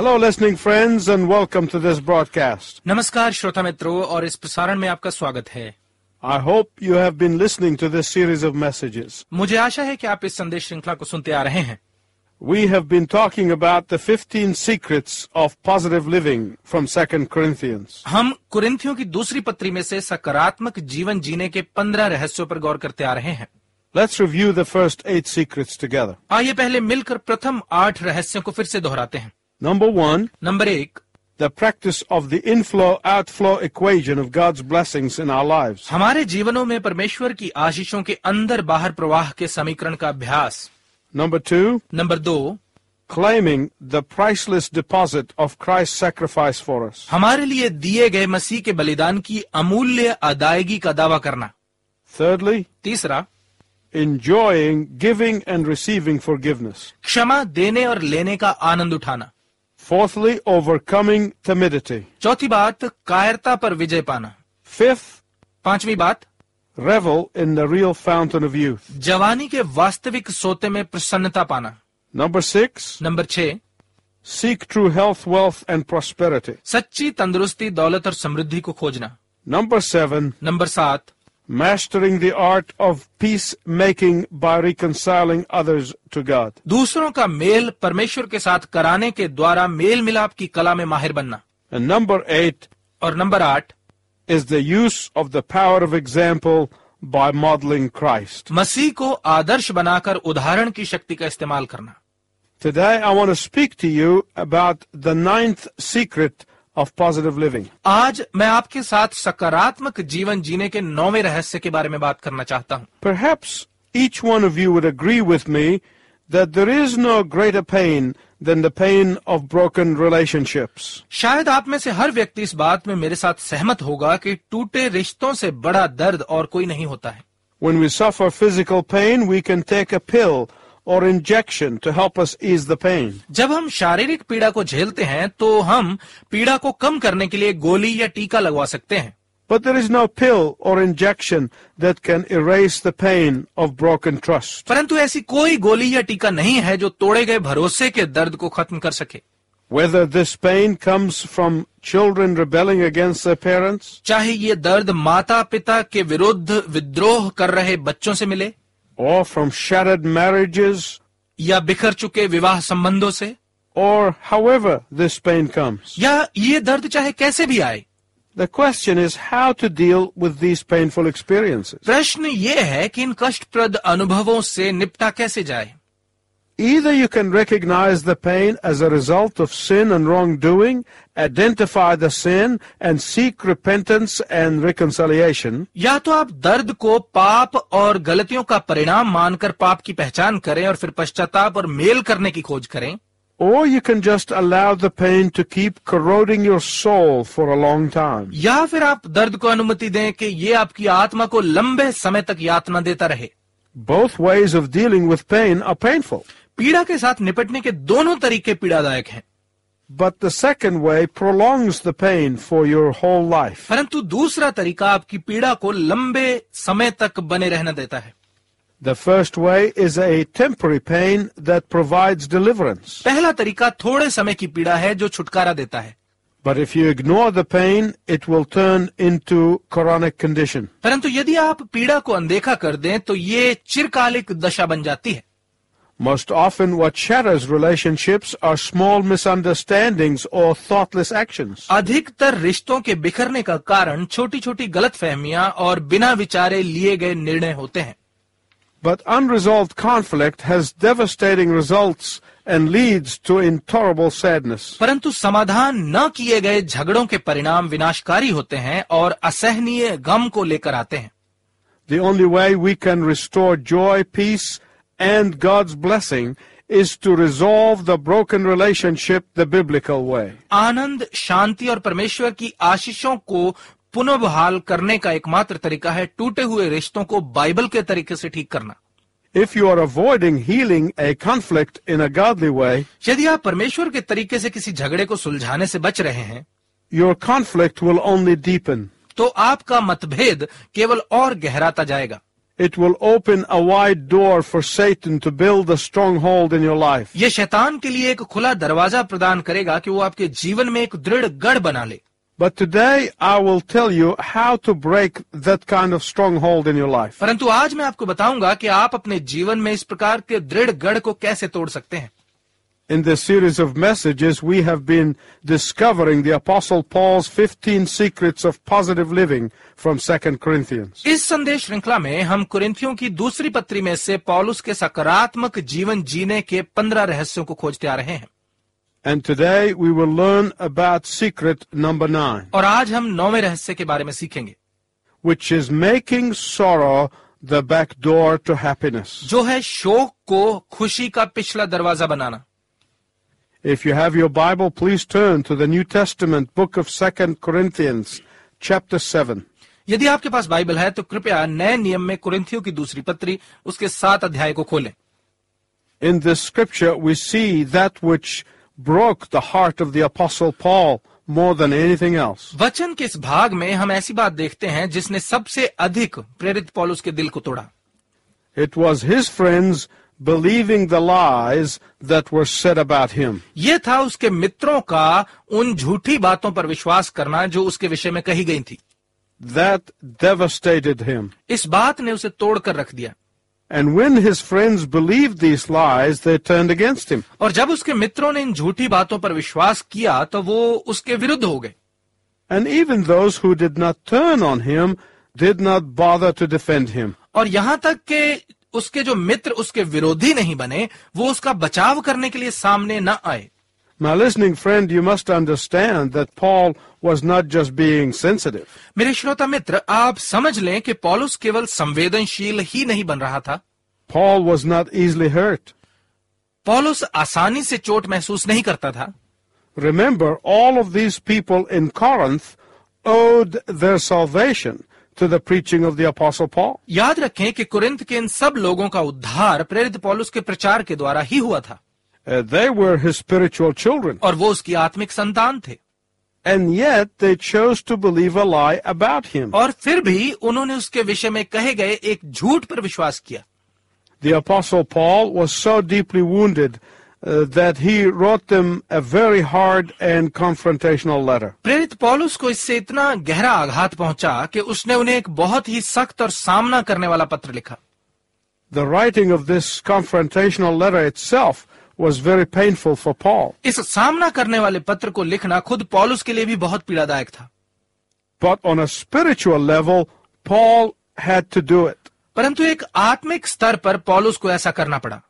Hello, listening friends, and welcome to this broadcast. नमस्कार श्रोता मित्रों और इस प्रसारण में आपका स्वागत है। I hope you have been listening to this series of messages. मुझे आशा है कि आप इस संदेश श्रृंखला को सुनते आ रहे हैं। We have been talking about the 15 secrets of positive living from 2 Corinthians. हम कुरिन्थियों की दूसरी पत्री में से सकारात्मक जीवन जीने के 15 रहस्यों पर गौर करते आ रहे हैं। Let's review the first 8 secrets together. आइए पहले मिलकर प्रथम 8 रहस्यों को फिर से दोहराते हैं। Number 1, number 1, the practice of the inflow-outflow equation of God's blessings in our lives. हमारे जीवनों में परमेश्वर की आशीषों के अंदर बाहर प्रवाह के समीकरण का अभ्यास। Number 2, number 2, claiming the priceless deposit of Christ's sacrifice for us. हमारे लिए दिए गए मसीह के बलिदान की अमूल्य अदायगी का दावा करना। Thirdly, तीसरा, enjoying giving and receiving forgiveness. क्षमा देने और लेने का आनंद उठाना। Fourthly, overcoming timidity. चौथी बात, कायरता पर विजय पाना। Fifth, पांचवी बात, revel in the real fountain of youth. जवानी के वास्तविक सोते में प्रसन्नता पाना। Number 6, number 6, seek true health, wealth, and prosperity. सच्ची तंदुरुस्ती, दौलत और समृद्धि को खोजना। Number 7, number 7, mastering the art of peacemaking by reconciling others to God. दूसरों का मेल परमेश्वर के साथ कराने के द्वारा मेल मिलाप की कला में माहिर बनना। And number 8 और number 8, is the use of the power of example by modeling Christ. मसीह को आदर्श बनाकर उदाहरण की शक्ति का इस्तेमाल करना। Today I want to speak to you about the 9th secret of positive living. आज मैं आपके साथ सकारात्मक जीवन जीने के 9वें रहस्य के बारे में बात करना चाहता हूँ। Perhaps each one of you would agree with me that there is no greater pain than the pain of broken relationships. शायद आप में से हर व्यक्ति इस बात में मेरे साथ सहमत होगा कि टूटे रिश्तों से बड़ा दर्द और कोई नहीं होता है। When we suffer physical pain, we can take a pill or injection to help us ease the pain. जब हम शारीरिक पीड़ा को झेलते हैं तो हम पीड़ा को कम करने के लिए गोली या टीका लगवा सकते हैं। But there is no pill or injection that can erase the pain of broken trust. परंतु ऐसी कोई गोली या टीका नहीं है जो तोड़े गए भरोसे के दर्द को खत्म कर सके। Whether this pain comes from children rebelling against their parents, चाहे ये दर्द माता पिता के विरुद्ध विद्रोह कर रहे बच्चों से मिले, or from shattered marriages, या बिखर चुके विवाह संबंधों से, or however this pain comes. या ये दर्द चाहे कैसे भी आए, The question is how to deal with these painful experiences. प्रश्न ये है कि इन कष्टप्रद अनुभवों से निपटा कैसे जाए। Either you can recognize the pain as a result of sin and wrongdoing, identify the sin, and seek repentance and reconciliation. या तो आप दर्द को पाप और गलतियों का परिणाम मानकर पाप की पहचान करें और फिर पश्चाताप और मेल करने की खोज करें, Or you can just allow the pain to keep corroding your soul for a long time. या फिर आप दर्द को अनुमति दें कि ये आपकी आत्मा को लंबे समय तक यातना देता रहे। Both ways of dealing with pain are painful. पीड़ा के साथ निपटने के दोनों तरीके पीड़ादायक हैं, But the second way prolongs the pain for your whole life. परंतु दूसरा तरीका आपकी पीड़ा को लंबे समय तक बने रहने देता है। The first way is a temporary pain that provides deliverance. पहला तरीका थोड़े समय की पीड़ा है जो छुटकारा देता है, But if you ignore the pain, it will turn into chronic condition. परंतु यदि आप पीड़ा को अनदेखा कर दें तो ये चिरकालिक दशा बन जाती है। Most often what shatters relationships are small misunderstandings or thoughtless actions. अधिकतर रिश्तों के बिखरने का कारण छोटी छोटी गलतफहमियां और बिना विचारे लिए गए निर्णय होते हैं। But unresolved conflict has devastating results and leads to intolerable sadness. परंतु समाधान न किए गए झगड़ों के परिणाम विनाशकारी होते हैं और असहनीय गम को लेकर आते हैं। The only way we can restore joy, peace, and God's blessing is to resolve the broken relationship the biblical way. आनंद, शांति और परमेश्वर की आशीषों को पुनः बहाल करने का एकमात्र तरीका है टूटे हुए रिश्तों को बाइबल के तरीके से ठीक करना। If you are avoiding healing a conflict in a godly way, यदि आप परमेश्वर के तरीके से किसी झगड़े को सुलझाने से बच रहे हैं, your conflict will only deepen. तो आपका मतभेद केवल और गहराता जाएगा। It will open a wide door for Satan to build a stronghold in your life. ये शैतान के लिए एक खुला दरवाजा प्रदान करेगा कि वो आपके जीवन में एक दृढ़ गढ़ बना ले। But today I will tell you how to break that kind of stronghold in your life. परंतु आज मैं आपको बताऊंगा कि आप अपने जीवन में इस प्रकार के दृढ़ गढ़ को कैसे तोड़ सकते हैं। In this series of messages, we have been discovering the Apostle Paul's 15 secrets of positive living from 2 Corinthians. इस संदेश श्रृंखला में हम कुरिन्थियों की दूसरी पत्री में से पौलुस के सकारात्मक जीवन जीने के 15 रहस्यों को खोजते आ रहे हैं। And today we will learn about secret number 9, और आज हम 9वें रहस्य के बारे में सीखेंगे, which is making sorrow the back door to happiness. जो है शोक को खुशी का पिछला दरवाजा बनाना। If you have your Bible, please turn to the New Testament book of 2 Corinthians, chapter 7. यदि आपके पास बाइबल है तो कृपया नए नियम में कुरिन्थियों की दूसरी पत्री उसके 7 अध्याय को खोलें। In this scripture, we see that which broke the heart of the Apostle Paul more than anything else. वचन के इस भाग में हम ऐसी बात देखते हैं जिसने सबसे अधिक प्रेरित पौलुस के दिल को तोड़ा। It was his friends believing the lies that were said about him. ये था उसके मित्रों का उन झूठी बातों पर विश्वास करना जो उसके विषय में कही गई थी। That devastated him. इस बात ने उसे तोड़कर रख दिया। And when his friends believed these lies, they turned against him. और जब उसके मित्रों ने इन झूठी बातों पर विश्वास किया तो वो उसके विरुद्ध हो गए। And even those who did not turn on him did not bother to defend him. और यहां तक कि उसके जो मित्र उसके विरोधी नहीं बने, वो उसका बचाव करने के लिए सामने न आए। My listening friend, you must understand that Paul was not just being sensitive. मेरे श्रोता मित्र, आप समझ लें कि पौलुस केवल संवेदनशील ही नहीं बन रहा था। Paul was not easily hurt. पौलुस आसानी से चोट महसूस नहीं करता था। Remember, all of these people in Corinth owed their salvation to the preaching of the Apostle Paul. याद रखें कि कुरिन्थ के इन सब लोगों का उद्धार प्रेरित पौलुस के प्रचार के द्वारा ही हुआ था। They were his spiritual children. और वो उसकी आत्मिक संतान थे। And yet they chose to believe a lie about him. और फिर भी उन्होंने उसके विषय में कहे गए एक झूठ पर विश्वास किया। The Apostle Paul was so deeply wounded that he wrote them a very hard and confrontational letter. प्रेरित पौलुस को इससे इतना गहरा आघात पहुंचा कि उसने उन्हें एक बहुत ही सख्त और सामना करने वाला पत्र लिखा। The writing of this confrontational letter itself was very painful for Paul. इस सामना करने वाले पत्र को लिखना खुद पौलुस के लिए भी बहुत पीड़ादायक था। But on a spiritual level, Paul had to do it. परंतु एक आत्मिक स्तर पर पौलुस को ऐसा करना पड़ा।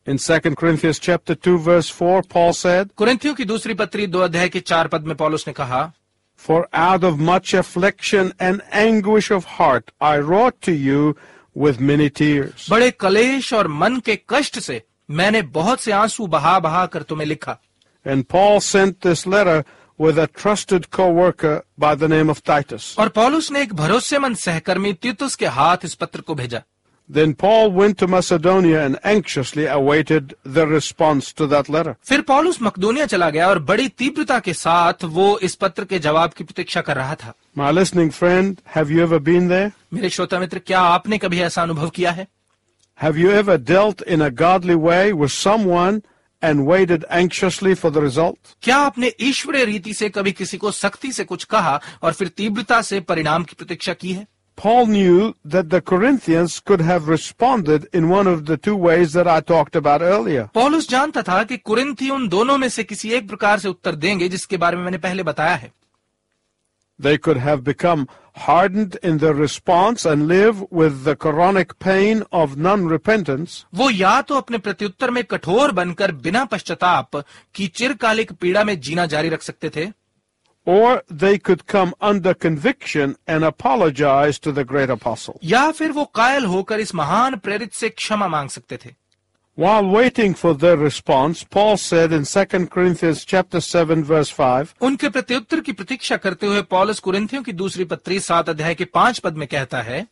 In 2 Corinthians chapter 2 verse 4, Paul said, कुरिन्थियों की दूसरी पत्री 2 अध्याय के 4 पद में पौलुस ने कहा, For out of much affliction and anguish of heart I wrote to you with many tears. बड़े कलेश और मन के कष्ट से मैंने बहुत से आंसू बहा बहा कर तुम्हें लिखा। And Paul sent this letter with a trusted co-worker by the name of Titus. और पौलुस ने एक भरोसेमंद सहकर्मी तीतुस के हाथ इस पत्र को भेजा। Then Paul went to Macedonia and anxiously awaited the response to that letter. फिर पौलुस मकदूनिया चला गया और बड़ी तीव्रता के साथ वो इस पत्र के जवाब की प्रतीक्षा कर रहा था। My listening friend, have you ever been there? मेरे श्रोता मित्र, क्या आपने कभी ऐसा अनुभव किया है? Have you ever dealt in a godly way with someone and waited anxiously for the result? क्या आपने ईश्वरीय रीति से कभी किसी को सख्ती से कुछ कहा और फिर तीव्रता से परिणाम की प्रतीक्षा की है? Paul knew that the Corinthians could have responded in one of the two ways that I talked about earlier. पौलुस जानता था कि कुरिन्थी उन दोनों में से किसी एक प्रकार से उत्तर देंगे जिसके बारे में मैंने पहले बताया है। They could have become hardened in their response and live with the chronic pain of non-repentance. वो या तो अपने प्रत्युत्तर में कठोर बनकर बिना पश्चाताप की चिरकालिक पीड़ा में जीना जारी रख सकते थे, Or they could come under conviction and apologize to the great apostle. या फिर वो कायल होकर इस महान प्रेरित से क्षमा मांग सकते थे। While waiting for their response, Paul said in 2 Corinthians chapter 7 verse 5, उनके प्रत्युत्तर की प्रतीक्षा करते हुए पौलुस कुरिन्थियों की दूसरी पत्री 7 अध्याय के 5 पद में कहता है,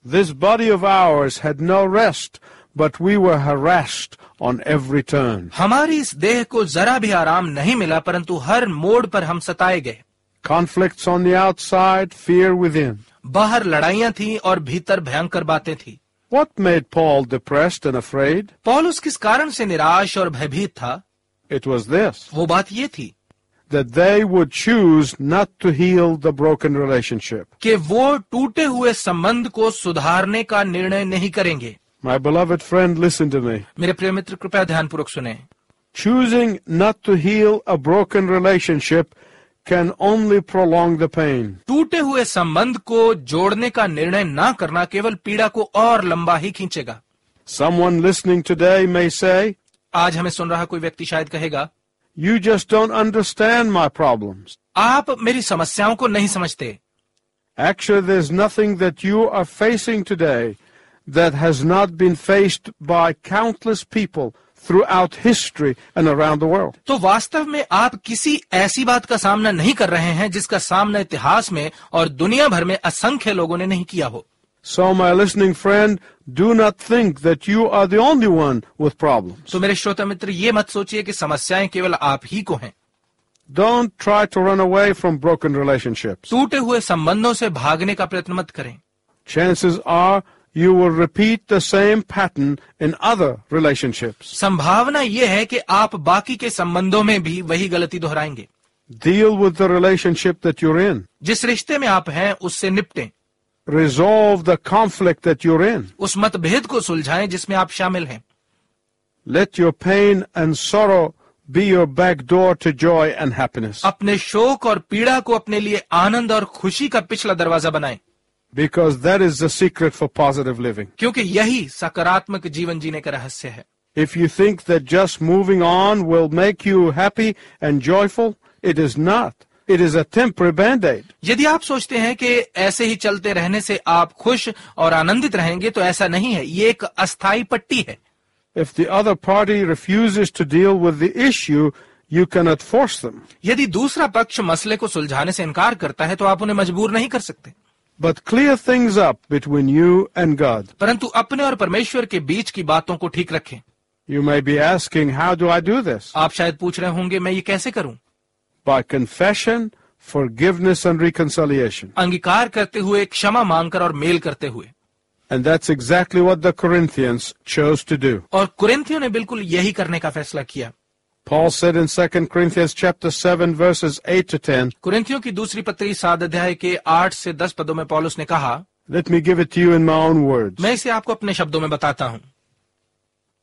This body of ours had no rest, but we were harassed on every turn. हमारी इस देह को जरा भी आराम नहीं मिला, परंतु हर मोड़ पर हम सताए गए। conflicts on the outside, fear within. बाहर लड़ाइयां थीं और भीतर भयंकर बातें थी। What made Paul depressed and afraid? पौलुस किस कारण से निराश और भयभीत था? It was this, वो बात ये थी that they would choose not to heal the broken relationship. कि वो टूटे हुए संबंध को सुधारने का निर्णय नहीं करेंगे। My beloved friend, listen to me. मेरे प्रिय मित्र, कृपया ध्यानपूर्वक सुने। Choosing not to heal a broken relationship can only prolong the pain. टूटे हुए संबंध को जोड़ने का निर्णय ना करना केवल पीड़ा को और लंबा ही खींचेगा। Someone listening today may say, आज हमें सुन रहा कोई व्यक्ति शायद कहेगा, you just don't understand my problems. आप मेरी समस्याओं को नहीं समझते। Actually, there's nothing that you are facing today that has not been faced by countless people throughout history and around the world. तो वास्तव में आप किसी ऐसी बात का सामना नहीं कर रहे हैं जिसका सामना इतिहास में और दुनिया भर में असंख्य लोगों ने नहीं किया हो। So, my listening friend, do not think that you are the only one with problems. तो मेरे श्रोता मित्र, ये मत सोचिए कि समस्याएं केवल आप ही को हैं। Don't try to run away from broken relationships. टूटे हुए संबंधों से भागने का प्रयत्न मत करें। Chances are you will repeat the same pattern in other relationships. संभावना ये है कि आप बाकी के संबंधों में भी वही गलती दोहराएंगे। Deal with the relationship that you're in. जिस रिश्ते में आप हैं उससे निपटें। Resolve the conflict that you're in. उस मतभेद को सुलझाएं जिसमें आप शामिल हैं। Let your pain and sorrow be your back door to joy and happiness. अपने शोक और पीड़ा को अपने लिए आनंद और खुशी का पिछला दरवाजा बनाएं। Because that is the secret for positive living. क्योंकि यही सकारात्मक जीवन जीने का रहस्य है। If you think that just moving on will make you happy and joyful, it is not. It is a temporary band-aid. यदि आप सोचते हैं कि ऐसे ही चलते रहने से आप खुश और आनंदित रहेंगे तो ऐसा नहीं है, ये एक अस्थायी पट्टी है। If the other party refuses to deal with the issue, you cannot force them. यदि दूसरा पक्ष मसले को सुलझाने से इनकार करता है तो आप उन्हें मजबूर नहीं कर सकते। But clear things up between you and God. परंतु अपने और परमेश्वर के बीच की बातों को ठीक रखें। You may be asking, how do I do this? आप शायद पूछ रहे होंगे, मैं ये कैसे करूं? By confession, forgiveness and reconciliation. अंगीकार करते हुए, क्षमा मांगकर और मेल करते हुए। And that's exactly what the Corinthians chose to do. और कुरिन्थियों ने बिल्कुल यही करने का फैसला किया। Paul said in 2 Corinthians chapter 7 verses 8 to 10, कुरिन्थियों की दूसरी पत्री 7 अध्याय के 8 से 10 पदों में पौलुस ने कहा, let me give it to you in my own words. मैं इसे आपको अपने शब्दों में बताता हूं।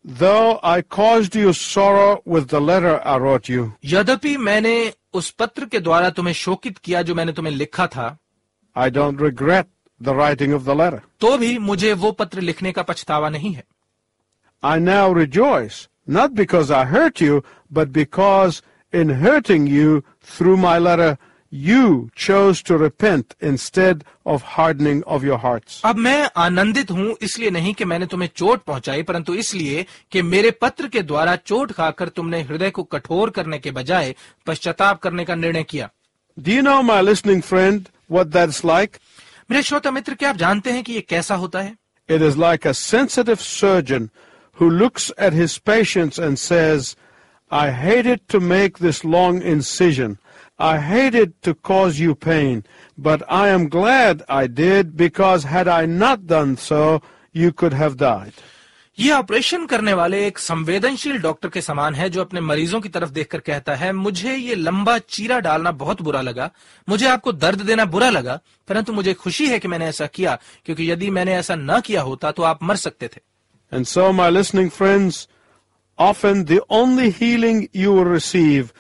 Though I caused you sorrow with the letter I wrote you, यद्यपि मैंने उस पत्र के द्वारा तुम्हें शोकित किया जो मैंने तुम्हें लिखा था, I don't regret the writing of the letter. तो भी मुझे वो पत्र लिखने का पछतावा नहीं है। I now rejoice, not because I hurt you, but because in hurting you through my letter, you chose to repent instead of hardening of your hearts. अब मैं आनंदित हूं इसलिए नहीं कि मैंने तुम्हें चोट पहुंचाई, परंतु इसलिए कि मेरे पत्र के द्वारा चोट खाकर तुमने हृदय को कठोर करने के बजाय पश्चाताप करने का निर्णय किया। Do you know, my listening friend, what that's like? मेरे श्रोता मित्र, क्या आप जानते हैं कि ये कैसा होता है? It is like a sensitive surgeon who looks at his patients and says, I hated to make this long incision. I hated to cause you pain, but I am glad I did, because had I not done so, you could have died. ये operation करने वाले एक संवेदनशील doctor के समान है जो अपने मरीजों की तरफ देखकर कहता है, मुझे ये लंबा चीरा डालना बहुत बुरा लगा, मुझे आपको दर्द देना बुरा लगा, परंतु मुझे खुशी है कि मैंने ऐसा किया, क्योंकि यदि मैंने ऐसा न किया होता तो आप मर सकते थे। And so, my listening friends, often the only healing you will receive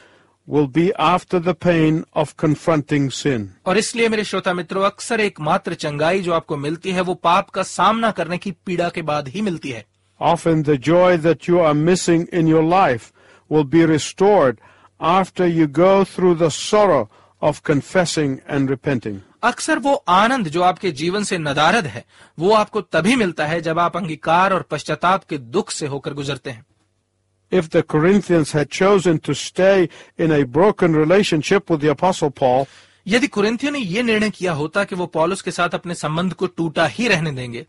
will be after the pain of confronting sin. और इसलिए मेरे श्रोता मित्रों, अक्सर एकमात्र चंगाई जो आपको मिलती है वो पाप का सामना करने की पीड़ा के बाद ही मिलती है। Often the joy that you are missing in your life will be restored after you go through the sorrow of confessing and repenting. अक्सर वो आनंद जो आपके जीवन से नदारद है वो आपको तभी मिलता है जब आप अंगीकार और पश्चाताप के दुख से होकर गुजरते हैं। If the Corinthians had chosen to stay in a broken relationship with the Apostle Paul, यदि कुरिन्थियों ने ये निर्णय किया होता कि वो पौलुस के साथ अपने संबंध को टूटा ही रहने देंगे,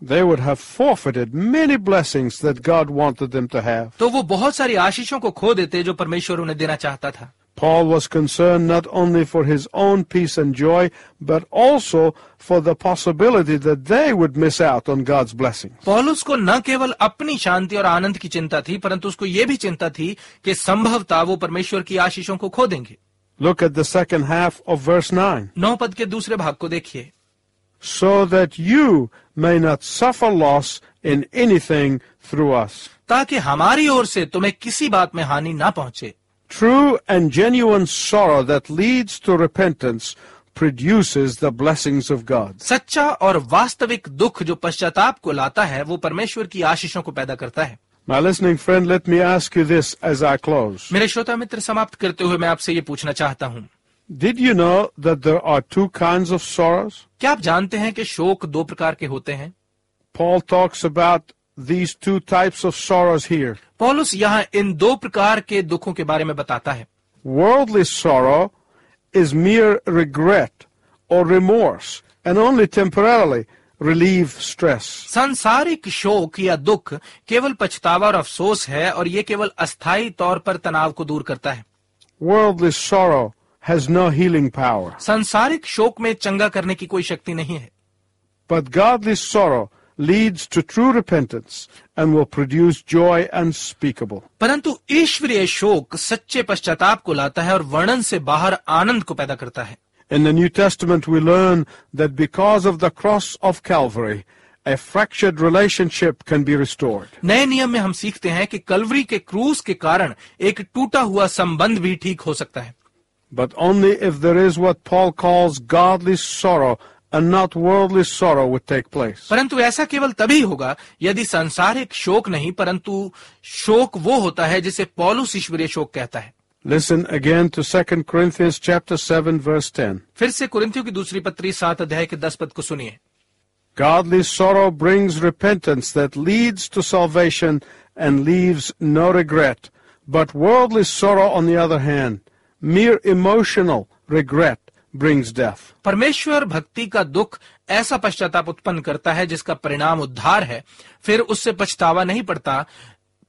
they would have forfeited many blessings that God wanted them to have. तो वो बहुत सारी आशीषों को खो देते जो परमेश्वर उन्हें देना चाहता था। Paul was concerned not only for his own peace and joy, but also for the possibility that they would miss out on God's blessings. पौलुस को न केवल अपनी शांति और आनंद की चिंता थी, परंतु उसको ये भी चिंता थी कि संभवतः वो परमेश्वर की आशीषों को खो देंगे। Look at the second half of verse 9. 9 पद के दूसरे भाग को देखिए। So that you may not suffer loss in anything through us. ताकि हमारी ओर से तुम्हें किसी बात में हानि ना पहुंचे। True and genuine sorrow that leads to repentance produces the blessings of God. सच्चा और वास्तविक दुख जो पश्चाताप को लाता है वो परमेश्वर की आशीषों को पैदा करता है। My listening friend, let me ask you this as I close. मेरे श्रोता मित्र, समाप्त करते हुए मैं आपसे ये पूछना चाहता हूँ, Did you know that there are two kinds of sorrows? क्या आप जानते हैं कि शोक 2 प्रकार के होते हैं? Paul talks about these two types of sorrows here. पौलुस यहाँ इन 2 प्रकार के दुखों के बारे में बताता है। Worldly sorrow is mere regret or remorse and only temporarily relieve stress. सांसारिक शोक या दुख केवल पछतावा और अफसोस है और ये केवल अस्थायी तौर पर तनाव को दूर करता है। Worldly sorrow has no healing power. सांसारिक शोक में चंगा करने की कोई शक्ति नहीं है, But godly sorrow leads to true repentance and will produce joy unspeakable. परंतु ईश्वरीय शोक सच्चे पश्चाताप को लाता है और वर्णन से बाहर आनंद को पैदा करता है। In the New Testament, we learn that because of the cross of Calvary, a fractured relationship can be restored. नए नियम में हम सीखते हैं कि कलवरी के क्रूस के कारण एक टूटा हुआ संबंध भी ठीक हो सकता है, But only if there is what Paul calls godly sorrow and not worldly sorrow would take place. परंतु ऐसा केवल तभी होगा यदि सांसारिक शोक नहीं, परंतु शोक वो होता है जिसे पौलुस ईश्वरीय शोक कहता है। Listen again to 2 Corinthians chapter 7 verse 10. फिर से कुरिन्थियों की दूसरी पत्री 7 अध्याय के 10 पद को सुनिए। Godly sorrow brings repentance that leads to salvation and leaves no regret. But worldly sorrow, on the other hand, mere emotional regret brings death. परमेश्वर भक्ति का दुख ऐसा पश्चाताप उत्पन्न करता है जिसका परिणाम उद्धार है, फिर उससे पछतावा नहीं पड़ता,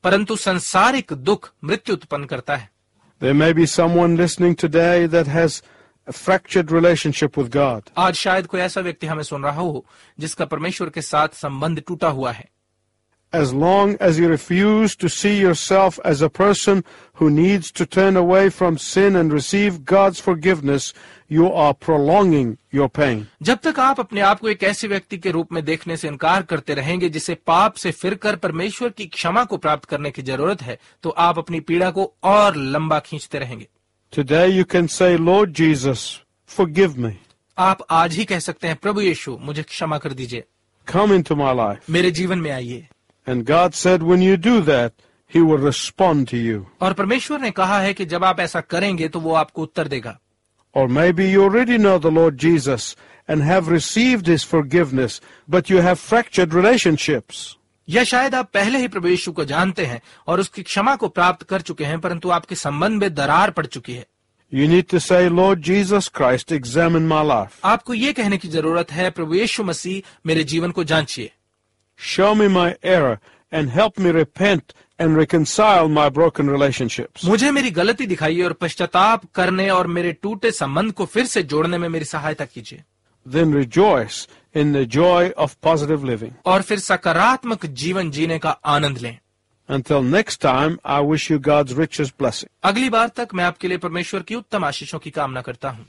परंतु संसारिक दुख मृत्यु उत्पन्न करता है। There may be someone listening today that has a fractured relationship with God. आज शायद कोई ऐसा व्यक्ति हमें सुन रहा हो जिसका परमेश्वर के साथ संबंध टूटा हुआ है। As long as you refuse to see yourself as a person who needs to turn away from sin and receive God's forgiveness, you are prolonging your pain. जब तक आप अपने आप को एक ऐसे व्यक्ति के रूप में देखने से इनकार करते रहेंगे जिसे पाप से फिरकर परमेश्वर की क्षमा को प्राप्त करने की जरूरत है, तो आप अपनी पीड़ा को और लंबा खींचते रहेंगे। Today you can say, Lord Jesus, forgive me. आप आज ही कह सकते हैं, प्रभु यीशु मुझे क्षमा कर दीजिए, Come into my life. मेरे जीवन में आइए। And God said when you do that, He will respond to you. और परमेश्वर ने कहा है कि जब आप ऐसा करेंगे तो वो आपको उत्तर देगा। Or maybe you already know the Lord Jesus and have received His forgiveness, but you have fractured relationships. या शायद आप पहले ही प्रभु यीशु को जानते हैं और उसकी क्षमा को प्राप्त कर चुके हैं, परंतु आपके संबंध में दरार पड़ चुकी है। You need to say, Lord Jesus Christ, examine my life. आपको ये कहने की जरूरत है, प्रभु यीशु मसीह मेरे जीवन को जांचिए, Show me my error and help me repent and reconcile my broken relationships. मुझे मेरी गलती दिखाइए और पश्चाताप करने और मेरे टूटे संबंध को फिर से जोड़ने में मेरी सहायता कीजिए। Then rejoice in the joy of positive living. और फिर सकारात्मक जीवन जीने का आनंद लें। Until next time, I wish you God's richest blessing. अगली बार तक मैं आपके लिए परमेश्वर की उत्तम आशीषों की कामना करता हूँ।